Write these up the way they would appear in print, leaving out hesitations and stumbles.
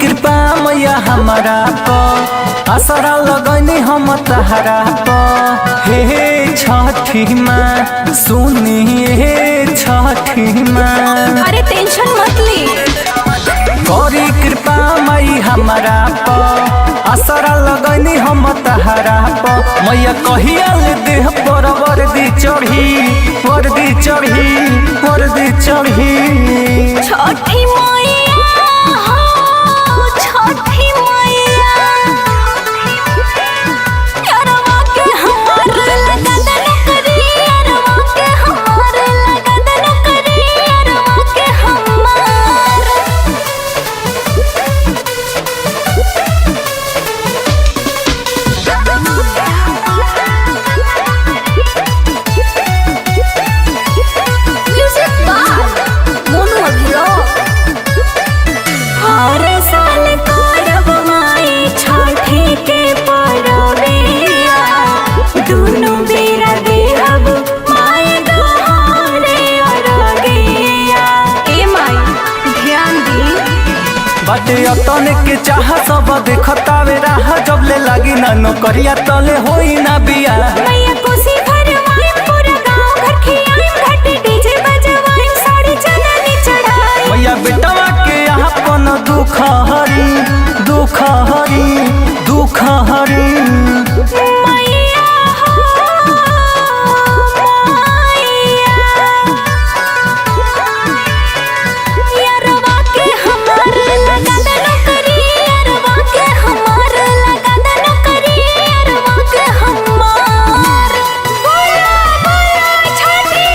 कृपा मैया हमारा प असरा लगनी हम तहरा प हे छठी माँ सुनी हे छठी माँ। अरे टेंशन मत ली, करी कृपा मई हमारा प असरा लगनी हम तहरा प मैया कहिया देह पर वर्दी चढ़ी वर्दी चढ़ी वर्दी चढ़ी। छठी मैया हो छठी मैया, यारवा के हमार लगा दे नौकरी, यारवा के हमार लगा दे नौकरी, यारवा के हमार। म्यूजिक बार मोनू अभियो। हर साल करब माई छठी के परबिया, दुनु बेरा देहब माई गहरे अरगिया। ए माई ध्यान दी, बाटे अतने के चाह सब देखतावे राह जब ले लागी ना नौकरिया तले होई ना बिया। मैया कोसी भरवाई पूरा गांव घर खियाई, घाटी डीजे बजवाई साड़ी चननी चढ़ाई। मैया बेटवा के अपन दुख हरी दुख हरी दुख हरी। मैया हो मैया, यारवा के हमार लगा दे नौकरी, यारवा के हमार लगा दे नौकरी, यारवा के हमार। बोला बोला छठी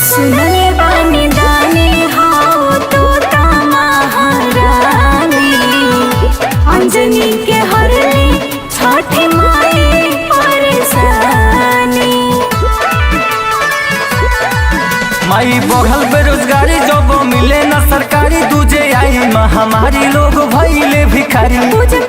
सुनले बानी दानी हो तो महारानी, अंजनी के हरली छठी माई परेशानी। माई बढ़ल बेरोजगारी जब मिले ना सरकारी दूजे आई महामारी लोग भइले भिखारी। पूजन